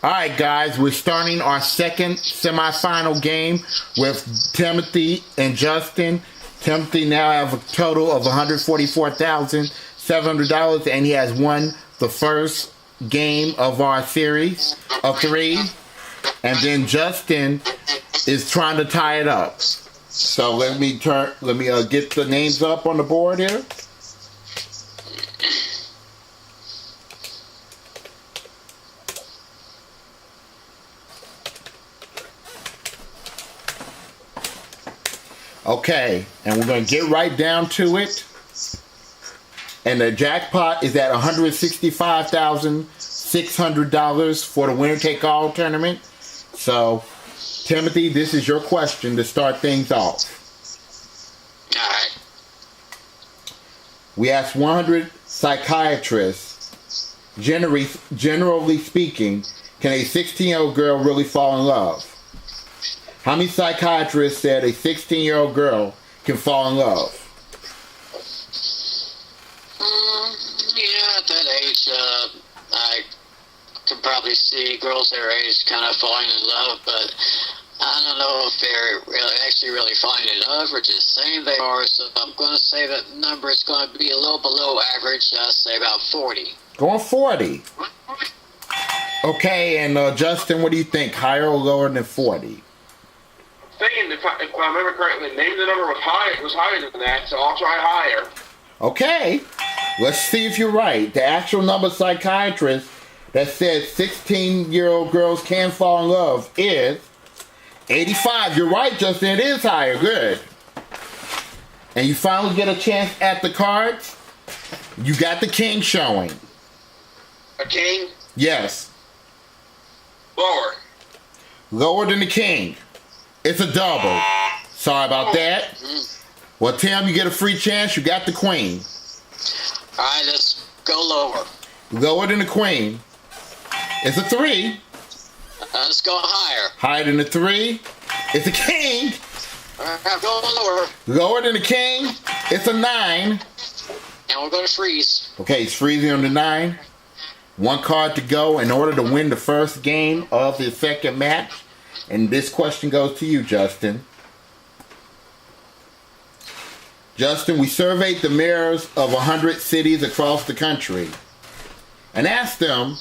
All right, guys, we're starting our second semifinal game with Timothy and Justin. Timothy now have a total of $144,700, and he has won the first game of our series of three. And then Justin is trying to tie it up. So let me get the names up on the board here. Okay, and we're going to get right down to it. And the jackpot is at $165,600 for the winner-take-all tournament. So, Timothy, this is your question to start things off. All right. We asked 100 psychiatrists, generally speaking, can a 16-year-old girl really fall in love? How many psychiatrists said a 16-year-old girl can fall in love? Yeah, at that age, I could probably see girls their age kind of falling in love, but I don't know if they're really falling in love or just saying they are, so I'm going to say that number is going to be a little below average. I'll say about 40. Going 40. Okay, and Justin, what do you think? Higher or lower than 40? Thinking if I remember correctly, maybe the number was higher than that, so I'll try higher. Okay, let's see if you're right. The actual number of psychiatrists that said 16-year-old girls can fall in love is 85. You're right, Justin. It is higher. Good. And you finally get a chance at the cards. You got the king showing. A king? Yes. Lower. Lower than the king. It's a double. Sorry about that. Well, Tim, you get a free chance. You got the queen. All right, let's go lower. Lower than the queen. It's a 3. Let's go higher. Higher than the 3. It's a king. All right, go lower. Lower than the king. It's a 9. And we're going to freeze. Okay, it's freezing on the 9. One card to go in order to win the first game of the second match. And this question goes to you, Justin. Justin, we surveyed the mayors of 100 cities across the country and asked them,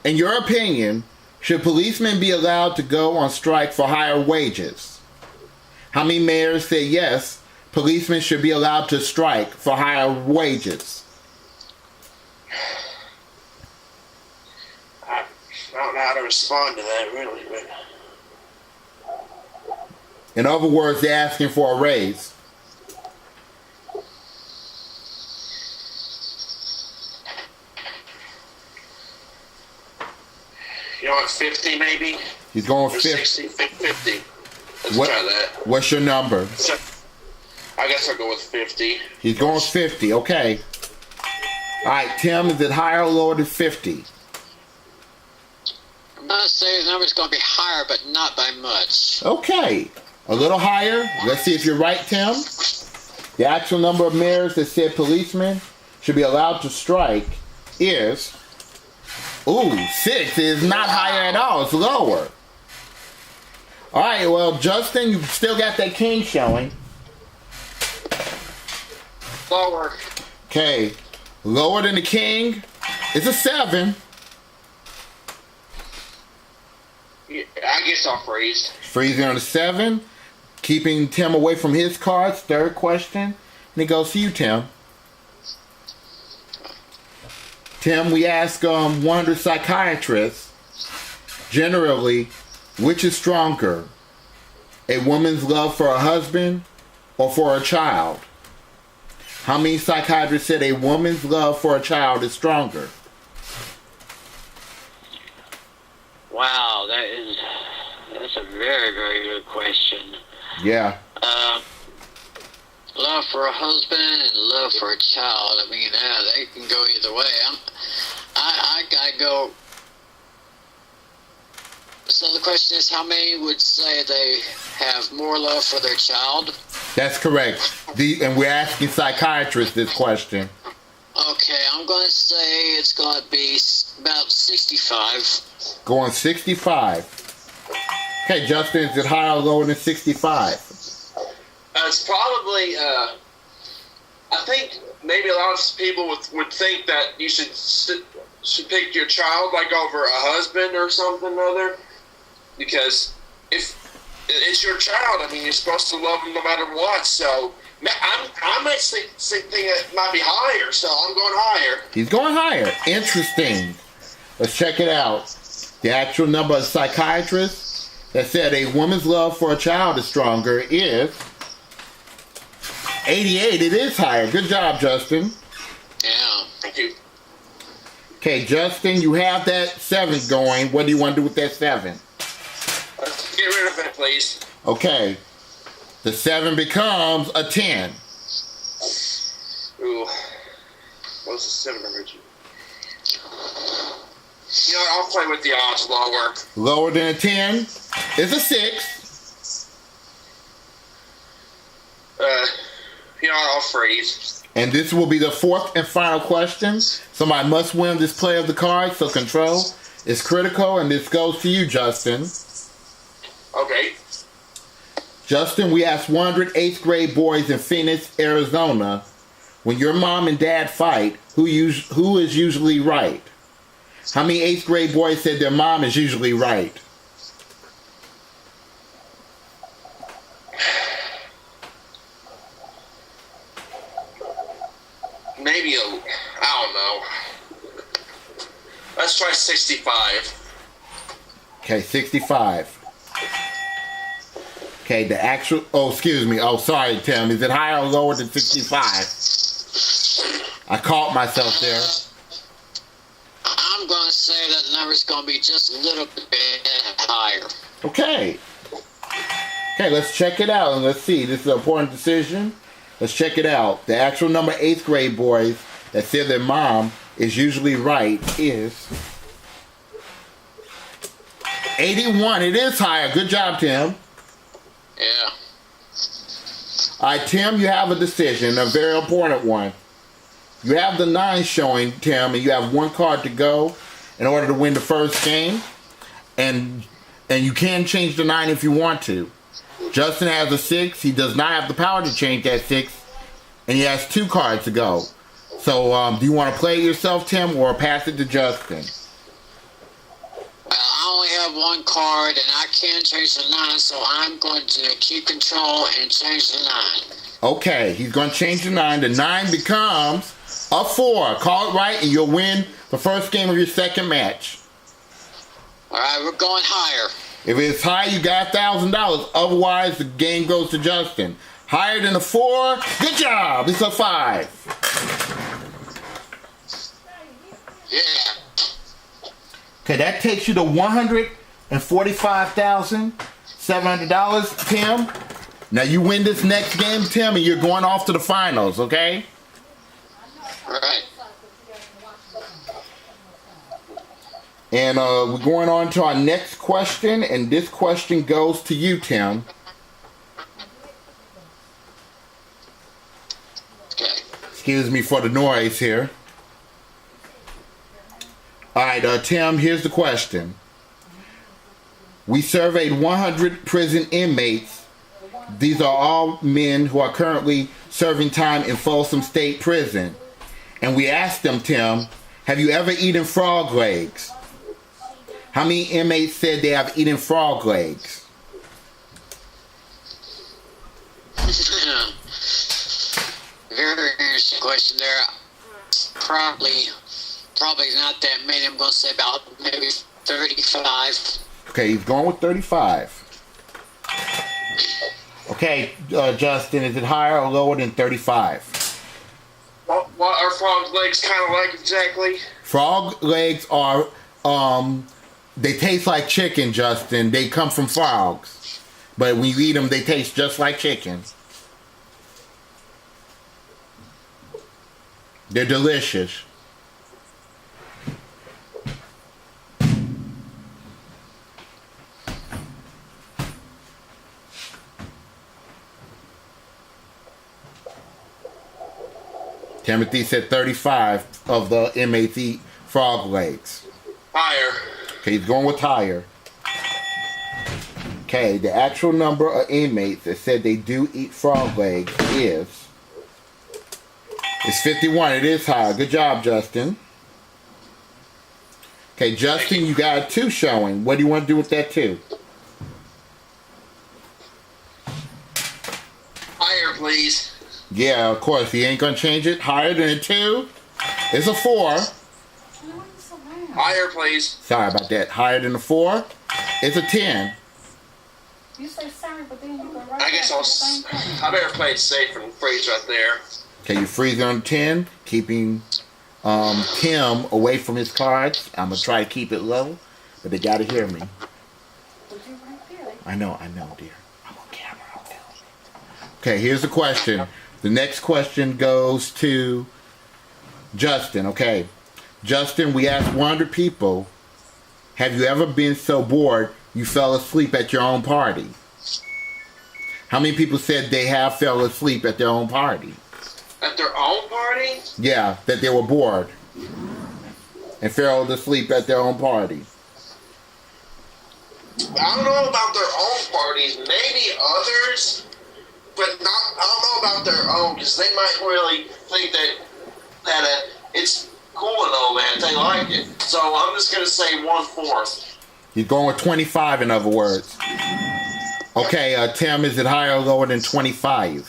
in your opinion, should policemen be allowed to go on strike for higher wages? How many mayors said yes, policemen should be allowed to strike for higher wages? I don't know how to respond to that, really, but... In other words, they're asking for a raise. You know what, 50 maybe? He's going Or 50. 60, 50. Let's What, try that. what's your number? So, I guess I'll go with 50. He's going 50, okay. All right, Tim, is it higher or lower than 50? I'm going to say the number's going to be higher, but not by much. Okay, a little higher. Let's see if you're right, Tim. The actual number of mayors that said policemen should be allowed to strike is, 6. It is not higher at all. It's lower. All right, well, Justin, you still got that king showing. Lower. Okay, lower than the king. It's a 7. Yeah, I guess I'll freeze. Freezing on a 7. Keeping Tim away from his cards. Third question. And it goes to you, Tim. Tim, we ask 100 psychiatrists, generally, which is stronger? A woman's love for a husband or for a child? How many psychiatrists said a woman's love for a child is stronger? Wow, that's a very, very good question. Yeah. Love for a husband and love for a child. I mean, they can go either way. I gotta go. So the question is, how many would say they have more love for their child? That's correct. And we're asking psychiatrists this question. Okay, I'm going to say it's going to be about 65. Going 65. Okay, Justin, is it higher or lower than 65? It's probably, I think maybe a lot of people would think that you should pick your child like over a husband or something or other, because if it's your child, I mean, you're supposed to love them no matter what. So I'm actually thinking it might be higher, so I'm going higher. He's going higher. Interesting. Let's check it out. The actual number of psychiatrists that said a woman's love for a child is stronger is 88. It is higher. Good job, Justin. Yeah. Thank you. Okay, Justin, you have that 7 going. What do you want to do with that 7? Let's get rid of it, please. Okay. The 7 becomes a 10. Ooh. What's the 7 number? You know what? I'll play with the odds lower. Lower than a 10 is a 6. You know what? I'll freeze. And this will be the 4th and final question. Somebody must win this play of the card, so control is critical, and this goes to you, Justin. Okay. Justin, we asked 100 8th grade boys in Phoenix, Arizona, when your mom and dad fight, who is usually right? How many 8th grade boys said their mom is usually right? Maybe I don't know. Let's try 65. Okay, 65. Okay, the actual, excuse me. Oh, sorry, Tim. Is it higher or lower than 65? I caught myself there. I'm going to say that number's going to be just a little bit higher. Okay. Okay, let's check it out and let's see. This is an important decision. Let's check it out. The actual number 8th grade boys that said their mom is usually right is 81. It is higher. Good job, Tim. Yeah. All right, Tim, you have a decision, a very important one. You have the 9 showing, Tim, and you have 1 card to go in order to win the first game. And you can change the 9 if you want to. Justin has a 6. He does not have the power to change that 6. And he has 2 cards to go. So, do you want to play it yourself, Tim, or pass it to Justin? Well, I only have 1 card, and I can't change the 9, so I'm going to keep control and change the 9. Okay, he's going to change the 9. The 9 becomes a 4. Call it right, and you'll win the first game of your second match. All right, we're going higher. If it's high, you got $1,000. Otherwise, the game goes to Justin. Higher than a 4, good job. It's a 5. Yeah. Okay, that takes you to $145,700, Tim. Now you win this next game, Tim, and you're going off to the finals, okay? All right. And we're going on to our next question, and this question goes to you, Tim. Okay. Excuse me for the noise here. All right, Tim, here's the question. We surveyed 100 prison inmates. These are all men who are currently serving time in Folsom State Prison. And we asked them, Tim, have you ever eaten frog legs? How many inmates said they have eaten frog legs? Very interesting question there. Probably not that many. I'm going to say about maybe 35. Okay, he's going with 35. Okay, Justin, is it higher or lower than 35? What are frog legs kind of like exactly? Frog legs are, they taste like chicken, Justin. They come from frogs. But when you eat them, they taste just like chicken. They're delicious. Timothy said 35 of the inmates eat frog legs. Higher. Okay, he's going with higher. Okay, the actual number of inmates that said they do eat frog legs is 51. It is higher. Good job, Justin. Okay, Justin, you got a 2 showing. What do you want to do with that 2? Higher, please. Yeah, of course. He ain't going to change it. Higher than a 2 is a 4. Higher, please. Sorry about that. Higher than a 4 is a 10. You say sorry, but then you go right I guess I better play it safe and freeze right there. Okay, you freeze on 10, keeping Tim away from his cards. I'm going to try to keep it low, but they got to hear me. I know, dear. I'm on camera. I'm filming. Okay, here's the question. The next question goes to Justin. Okay, Justin, we asked 100 people, have you ever been so bored you fell asleep at your own party? How many people said they have fell asleep at their own party? At their own party? Yeah, that they were bored and fell asleep at their own party. I don't know about their own parties. Maybe others, but not. I don't know about their own because they might really think that it's cool and all that. They like it. So I'm just gonna say 1/4. He's going with 25, in other words. Okay, Tim, is it higher or lower than 25?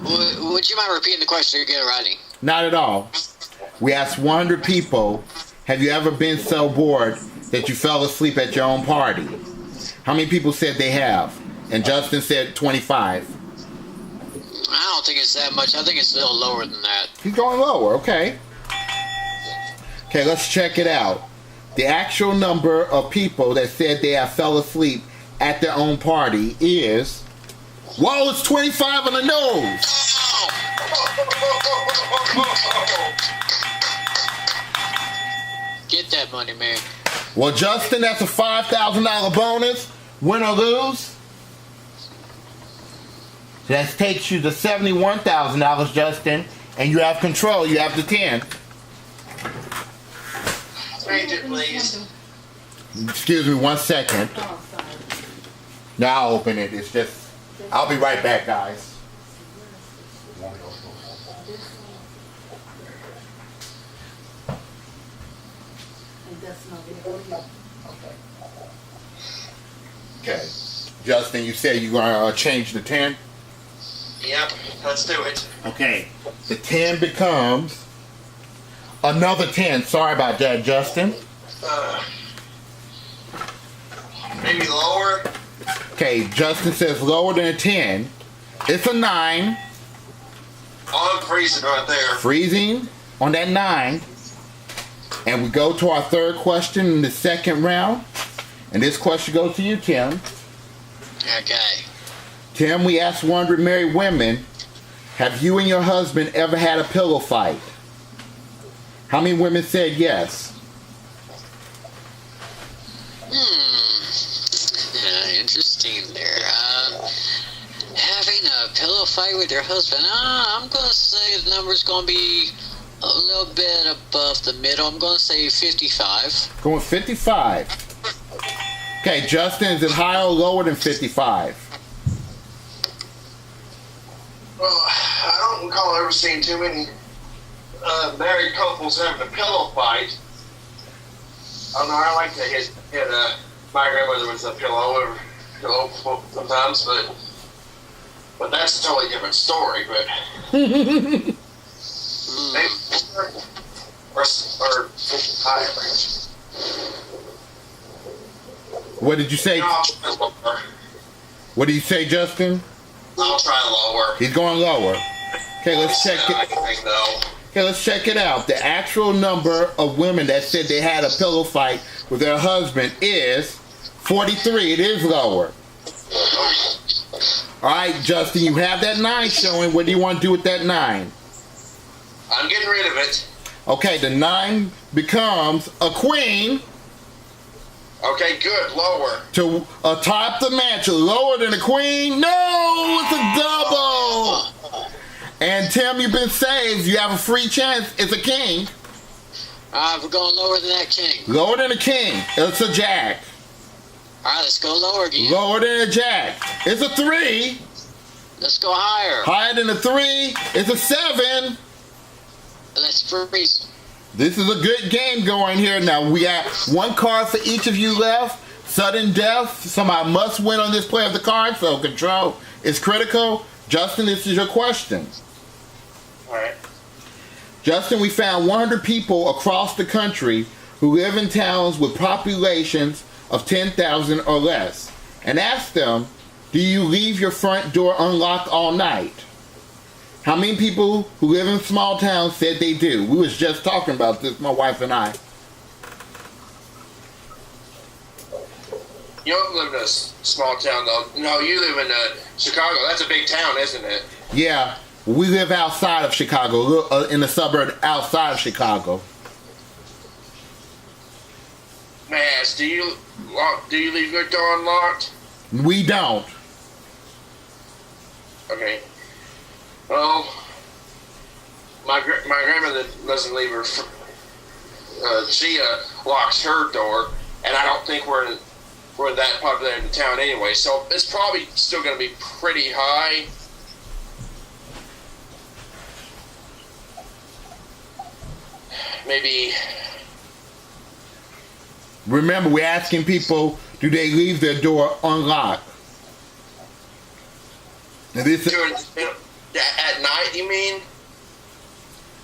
Would you mind repeating the question again, Rodney? Not at all. We asked 100 people, have you ever been so bored that you fell asleep at your own party? How many people said they have? And Justin said 25. I don't think it's that much. I think it's a little lower than that. He's going lower, okay. Okay, let's check it out. The actual number of people that said they have fell asleep at their own party is... Whoa, it's 25 on the nose! Get that money, man. Well, Justin, that's a $5,000 bonus. Win or lose. That takes you to $71,000, Justin. And you have control. You have the 10. Change it, please. Excuse me 1 second. Now I'll open it. It's just... I'll be right back, guys. Okay. Justin, you said you're going to change the 10? Yep, let's do it. Okay. The 10 becomes another 10. Sorry about that, Justin. Maybe lower? Okay, Justin says lower than a 10. It's a 9. Oh, I'm freezing right there. Freezing on that 9. And we go to our third question in the second round. And this question goes to you, Tim. Okay. Tim, we asked 100 married women, have you and your husband ever had a pillow fight? How many women said yes? Interesting there. Having a pillow fight with your husband. I'm going to say the number's going to be a little bit above the middle. I'm going to say 55. Going 55. Okay, Justin, is it higher or lower than 55? Well, I don't recall ever seeing too many married couples having a pillow fight. I don't know, I like to hit my grandmother with a pillow sometimes, but that's a totally different story, but maybe or higher. What did you say? What did you say, Justin? I'll try lower. He's going lower. Okay, let's check it. Okay, let's check it out. The actual number of women that said they had a pillow fight with their husband is 43. It is lower. All right, Justin, you have that 9 showing. What do you want to do with that 9? I'm getting rid of it. Okay, the 9 becomes a queen. Okay, good. Lower. To atop the mantle. Lower than a queen? No, it's a double. And Tim, you've been saved. You have a free chance. It's a king. We're going lower than that king. Lower than a king. It's a jack. Alright, let's go lower again. Lower than a jack. It's a 3. Let's go higher. Higher than a 3. It's a 7. Let's freeze. This is a good game going here. Now, we got one card for each of you left. Sudden death. Somebody must win on this play of the card, so control is critical. Justin, this is your question. All right. Justin, we found 100 people across the country who live in towns with populations of 10,000 or less, and asked them, do you leave your front door unlocked all night? How many people who live in small towns said they do? We was just talking about this, my wife and I. You don't live in a small town, though. No, you live in Chicago. That's a big town, isn't it? Yeah, we live outside of Chicago, in the suburb outside of Chicago. May I ask, do you leave your door unlocked? We don't. Okay. Well, my grandmother doesn't leave her. She locks her door, and I don't think we're that popular in the town anyway. So it's probably still going to be pretty high. Maybe. Remember, we're asking people, do they leave their door unlocked? And this at night, you mean?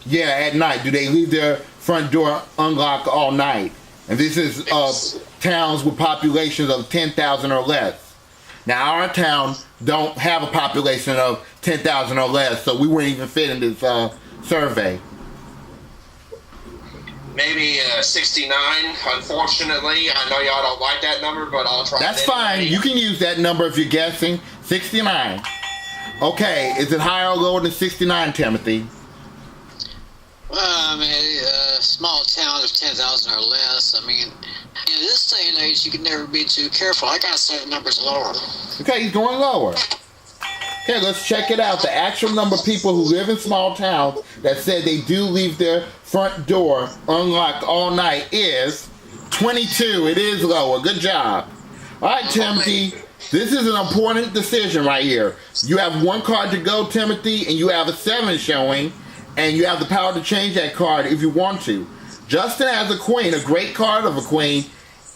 Yeah, at night. Do they leave their front door unlocked all night? And this is towns with populations of 10,000 or less. Now, our town don't have a population of 10,000 or less, so we wouldn't even fit in this survey. Maybe 69, unfortunately. I know y'all don't like that number, but I'll try. That's fine. You can use that number if you're guessing. 69. Okay, is it higher or lower than 69, Timothy? Well, I mean, a small town of 10,000 or less. I mean, in this day and age, you can never be too careful. I gotta say the number's lower. Okay, he's going lower. Okay, let's check it out. The actual number of people who live in small towns that said they do leave their front door unlocked all night is 22. It is lower. Good job. All right, Timothy. This is an important decision right here. You have one card to go, Timothy, and you have a 7 showing, and you have the power to change that card if you want to. Justin has a queen, a great card of a queen,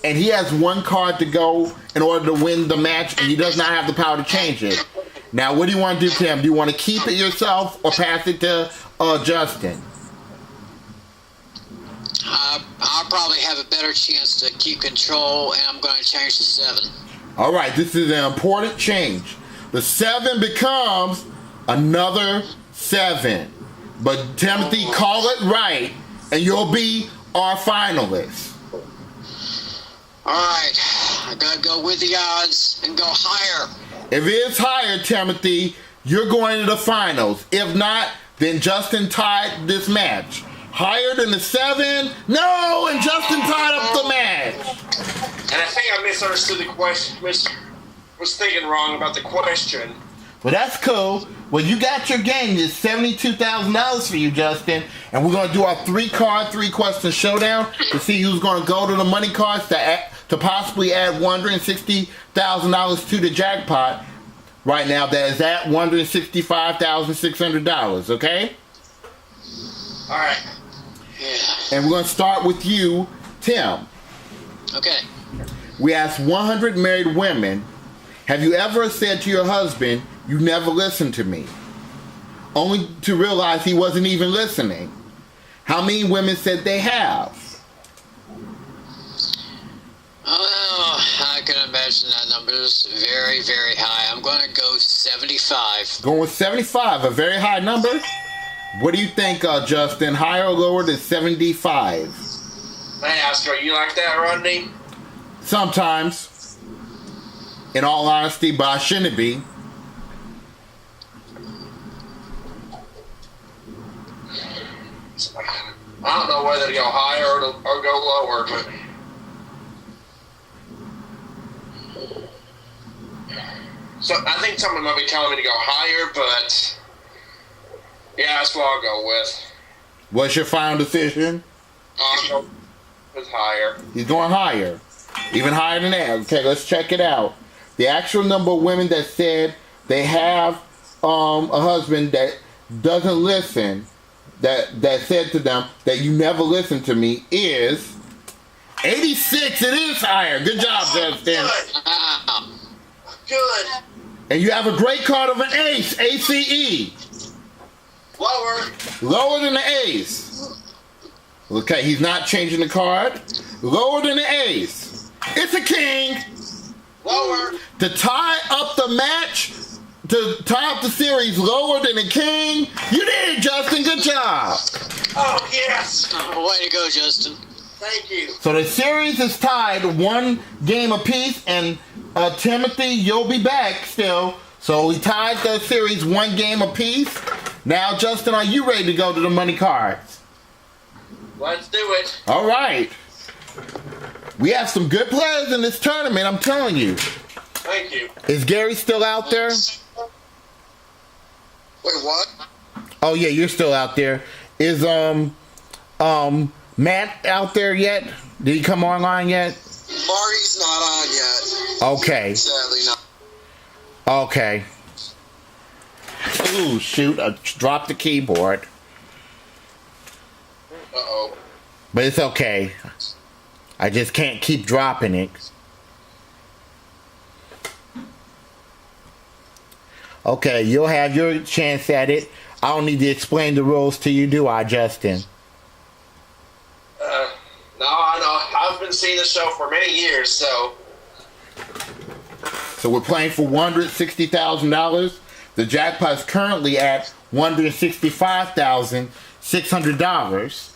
and he has one card to go in order to win the match, and he does not have the power to change it. Now, what do you want to do, Tim? Do you want to keep it yourself or pass it to Justin? I'll probably have a better chance to keep control, and I'm going to change to 7. All right, this is an important change. The 7 becomes another 7. But Timothy, call it right, and you'll be our finalist. All right, I gotta go with the odds and go higher. If it's higher, Timothy, you're going to the finals. If not, then Justin tied this match. Higher than the 7? No, and Justin tied up the match. And I think I misunderstood the question. Was thinking wrong about the question. Well, that's cool. Well, you got your game. It's $72,000 for you, Justin. And we're going to do our 3-card, 3-question showdown to see who's going to go to the money cards to possibly add $160,000 to the jackpot. Right now, that is at $165,600, okay? All right. Yeah. And we're going to start with you, Tim. Okay. We asked 100 married women, have you ever said to your husband, you never listened to me? Only to realize he wasn't even listening. How many women said they have? Oh, I can imagine that number is very, very high. I'm going to go 75. Going with 75, a very high number. What do you think, Justin? Higher or lower than 75? Hey, Oscar, you like that, Rodney? Sometimes. In all honesty, but I shouldn't be. I don't know whether to go higher or go lower, but so I think someone might be telling me to go higher, but yeah, that's what I'll go with. What's your final decision? It's higher. He's going higher. Even higher than that. Okay, let's check it out. The actual number of women that said they have a husband that doesn't listen, that said to them that you never listen to me is 86. It is higher. Good job, Justin. Good. And you have a great card of an ace, ACE. Lower than the ace. Okay, he's not changing the card. Lower than the ace. It's a king. Lower. To tie up the match, to tie up the series lower than the king. You did it, Justin. Good job. Oh, yes. Way to go, Justin. Thank you. So the series is tied 1 game apiece, and Timothy, you'll be back still. So we tied the series 1 game apiece. Now, Justin, are you ready to go to the money cards? Let's do it. All right. We have some good players in this tournament, I'm telling you. Thank you. Is Gary still out there? Wait, what? Oh yeah, you're still out there. Is Matt out there yet? Did he come online yet? Marty's not on yet. Okay. Sadly not. Okay. Ooh, shoot, I dropped the keyboard. Uh-oh. But it's okay. I just can't keep dropping it. Okay, you'll have your chance at it. I don't need to explain the rules to you, do I, Justin? No, I know. I've been seeing the show for many years, so... So we're playing for $160,000. The jackpot's currently at $165,600.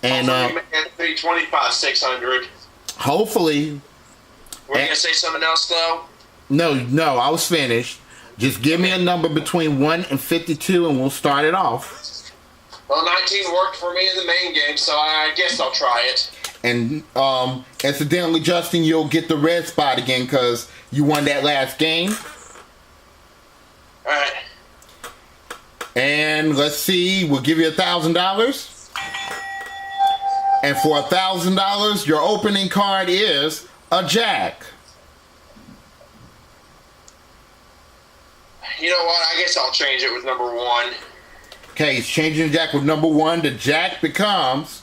And hopefully 25,600. hopefully... We're going to say something else, though? No, I was finished. Just give me a number between 1 and 52 and we'll start it off. Well, 19 worked for me in the main game, so I guess I'll try it. And incidentally, Justin, you'll get the red spot again because you won that last game. Alright. And let's see, we'll give you $1,000. And for $1,000, your opening card is a jack. You know what? I guess I'll change it with number 1. Okay, he's changing the jack with number 1. The jack becomes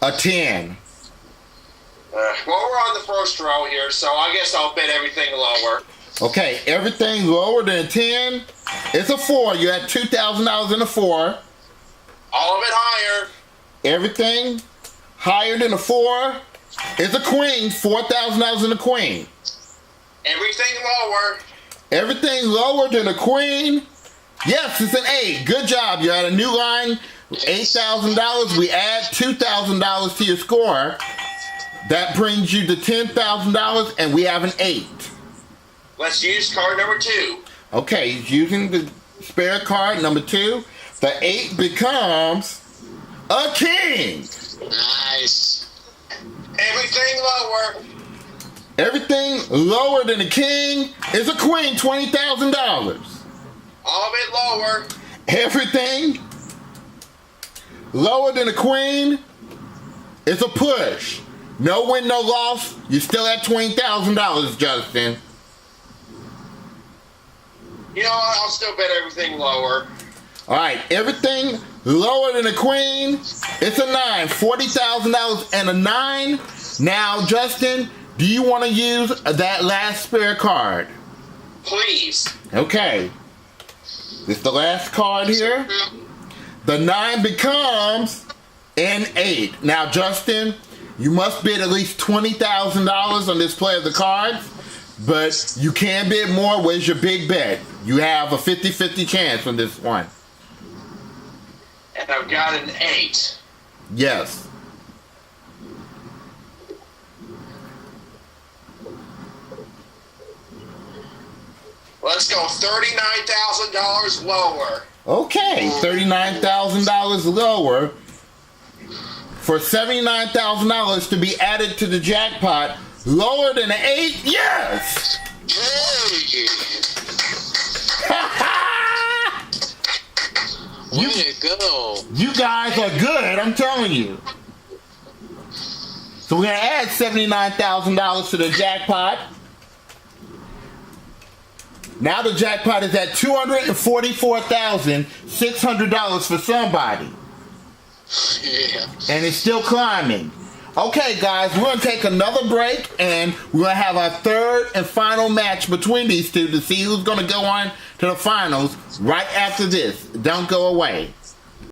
a 10. Well, we're on the first row here, so I guess I'll bet everything lower. Okay, everything lower than a 10 is a 4. You had $2,000 in a 4. All of it higher. Everything higher than a 4 is a queen. $4,000 in a queen. Everything lower. Everything lower than a queen. Yes, it's an 8. Good job. You're at a new line. $8,000. We add $2,000 to your score. That brings you to $10,000, and we have an 8. Let's use card number 2. Okay, he's using the spare card number 2. The 8 becomes a king. Nice. Everything lower. Everything lower than a king is a queen. $20,000. All of it lower. Everything lower than a queen is a push. No win, no loss. You're still at $20,000, Justin. You know what? I'll still bet everything lower. All right, everything lower than a queen, it's a 9. $40,000 and a 9. Now, Justin, do you want to use that last spare card? Please. Okay. This is the last card here. The 9 becomes an 8. Now, Justin, you must bid at least $20,000 on this play of the cards, but you can bid more. Where's your big bet? You have a 50-50 chance on this one. And I've got an 8. Yes. Let's go $39,000 lower. Okay, $39,000 lower for $79,000 to be added to the jackpot. Lower than an 8? Yes! Hey. Way to go. You guys are good, I'm telling you. So we're going to add $79,000 to the jackpot. Now the jackpot is at $244,600 for somebody. Yeah. And it's still climbing. Okay, guys, we're going to take another break, and we're going to have our third and final match between these two to see who's going to go on to the finals right after this. Don't go away.